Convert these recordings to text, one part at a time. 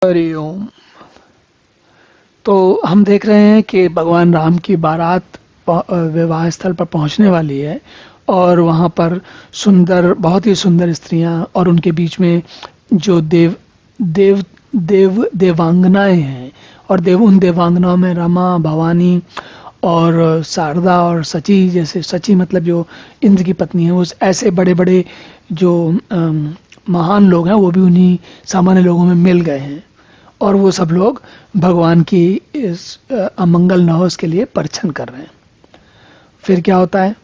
हरिओम। तो हम देख रहे हैं कि भगवान राम की बारात विवाह स्थल पर पहुंचने वाली है और वहां पर बहुत ही सुंदर स्त्रियां और उनके बीच में जो देव देवांगनाएं हैं और उन देवांगनाओं में रमा, भवानी और शारदा और सची, जैसे सची मतलब जो इंद्र की पत्नी है, उस ऐसे बड़े बड़े जो महान लोग हैं वो भी उन्हीं सामान्य लोगों में मिल गए हैं और वो सब लोग भगवान की इस अमंगल न हो इसके लिए परछन कर रहे हैं। फिर क्या होता है?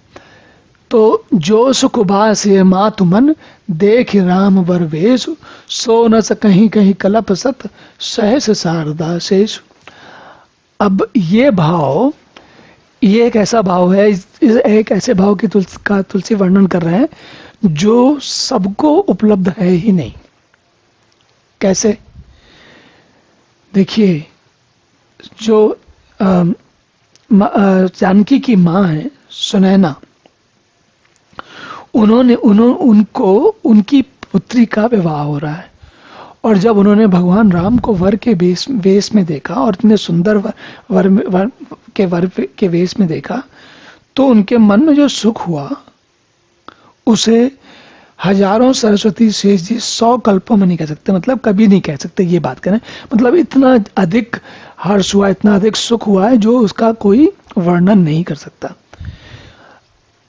तो जो सुख उबास ये मात मन देख राम वर वेश, सो न कहीं कहीं कलप सत सहस शारदा शेष। अब ये एक ऐसा भाव है, एक ऐसे भाव की तुलसी वर्णन कर रहे हैं जो सबको उपलब्ध है ही नहीं। कैसे? देखिए, जो जानकी की माँ है सुनैना, उनको उनकी पुत्री का विवाह हो रहा है और जब उन्होंने भगवान राम को वर के वेश में देखा और इतने सुंदर वर के वेश में देखा तो उनके मन में जो सुख हुआ उसे हजारों सरस्वती शेष जी 100 कल्पों में नहीं कह सकते, मतलब कभी नहीं कह सकते ये बात करें। मतलब इतना अधिक हर्ष हुआ, इतना अधिक सुख हुआ है जो उसका कोई वर्णन नहीं कर सकता।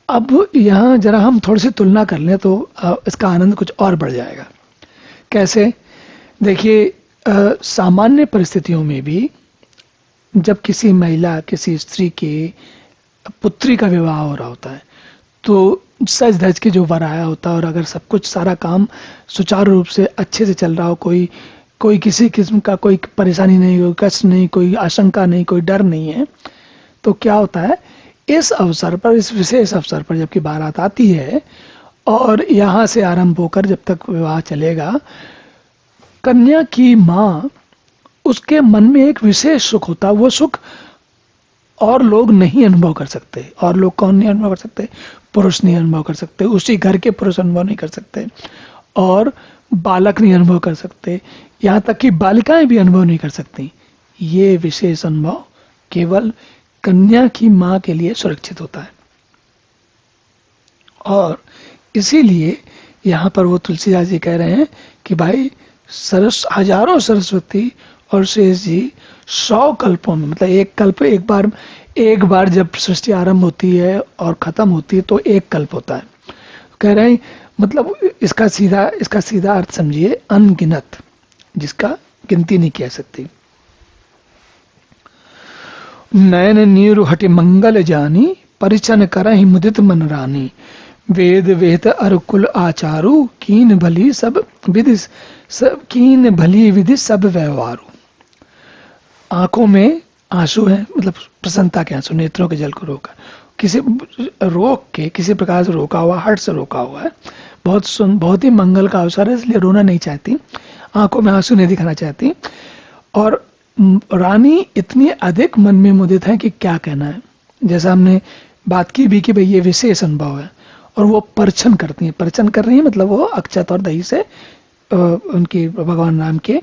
अब यहाँ जरा हम थोड़ी सी तुलना कर लें तो इसका आनंद कुछ और बढ़ जाएगा। कैसे? देखिए, सामान्य परिस्थितियों में भी जब किसी महिला, किसी स्त्री के पुत्री का विवाह हो रहा होता है तो सज धज के जो वर आया होता है और अगर सब कुछ सारा काम सुचारू रूप से अच्छे से चल रहा हो, कोई किसी किस्म का कोई परेशानी नहीं, कोई कष्ट नहीं, कोई आशंका नहीं, कोई डर नहीं है, तो क्या होता है इस अवसर पर, इस विशेष अवसर पर जबकि बारात आती है और यहाँ से आरंभ होकर जब तक विवाह चलेगा, कन्या की माँ, उसके मन में एक विशेष सुख होता है। वो सुख और लोग नहीं अनुभव कर सकते। और लोग कौन नहीं अनुभव कर सकते? पुरुष नहीं अनुभव कर सकते, उसी घर के पुरुष अनुभव नहीं कर सकते और बालक नहीं अनुभव कर सकते, यहाँ तक कि बालिकाएं भी अनुभव नहीं कर सकती। ये विशेष अनुभव केवल कन्या की माँ के लिए सुरक्षित होता है और इसीलिए यहाँ पर वो तुलसीदास जी कह रहे हैं कि भाई हजारों सरस्वती और शेष जी 100 कल्पों में, मतलब एक कल्प एक बार जब सृष्टि आरंभ होती है और खत्म होती है तो एक कल्प होता है। कह रहे हैं मतलब इसका सीधा अर्थ समझिए, अनगिनत, जिसका गिनती नहीं किया सकती। नयन नीरु हटि मंगल जानी, परिचन करहि मुदित मन रानी, वेद वेद अरुकुल आचारु, कीन भली विधि सब व्यवहारु। आंखों में आंसू है, मतलब प्रसन्नता के आंसू, नेत्रों के जल को रोका, किसी प्रकार से रोका हुआ, हट से रोका हुआ है। बहुत ही मंगल का अवसर है, इसलिए रोना नहीं चाहती, आंखों में आंसू नहीं दिखाना चाहती। और रानी इतनी अधिक मन में मुदित है कि क्या कहना है। जैसा हमने बात की भी कि भाई ये विशेष अनुभव है और वो परछन करती हैं, परछन कर रही है मतलब वो अक्षत और दही से उनकी भगवान राम के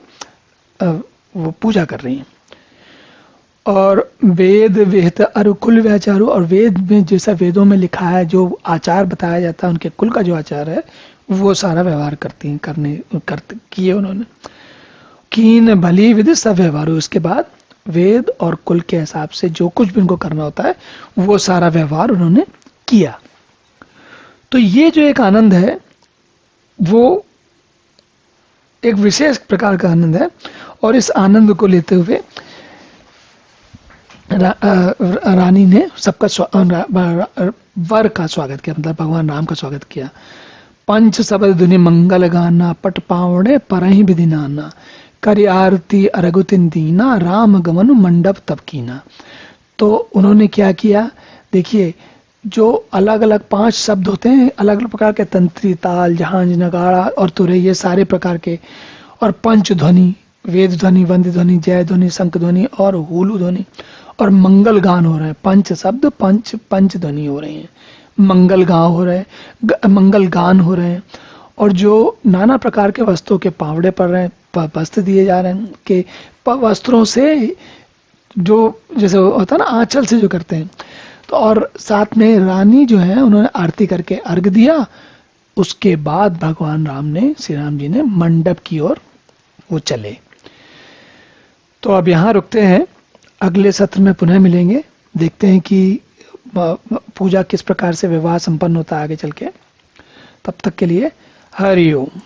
वो पूजा कर रही हैं। और वेद वेद अरुकुल व्याचारु, और वेद में जैसा वेदों में लिखा है, जो आचार बताया जाता है उनके कुल का जो आचार है, वो सारा व्यवहार करती हैं, किए उन्होंने। कीन भली विधि सब व्यवहार, उसके बाद वेद और कुल के हिसाब से जो कुछ भी उनको करना होता है वो सारा व्यवहार उन्होंने किया। तो ये जो एक आनंद है वो एक विशेष प्रकार का आनंद है और इस आनंद को लेते हुए रानी ने वर का स्वागत किया, मतलब भगवान राम का स्वागत किया। पंच शब्द धुनि मंगल गाना, पट पावड़े परहि विधि नाना, करि आरती अरगुतिन दीना, राम गमन मंडप तब कीना। तो उन्होंने क्या किया? देखिए, जो अलग अलग 5 शब्द होते हैं, अलग अलग प्रकार के, तंत्री, ताल, झांझ, नगाड़ा और तुरई, ये सारे प्रकार के, और पंच ध्वनि, वेद ध्वनि, वंद्य ध्वनि, जय ध्वनि, शंख ध्वनि और हुलू ध्वनि, और मंगल गान हो रहे हैं। पंच शब्द, पंच ध्वनि हो रही हैं, मंगल गान हो रहे हैं और जो नाना प्रकार के वस्तुओं के पावड़े पड़ रहे हैं, वस्त्र दिए जा रहे हैं कि वस्त्रों से जो जैसे होता है ना आंचल से जो करते हैं, तो और साथ में रानी जो है उन्होंने आरती करके अर्घ दिया। उसके बाद भगवान राम ने, श्री राम जी ने मंडप की ओर वो चले। तो अब यहाँ रुकते हैं, अगले सत्र में पुनः मिलेंगे, देखते हैं कि पूजा किस प्रकार से विवाह संपन्न होता है आगे चल के। तब तक के लिए हरि ओम।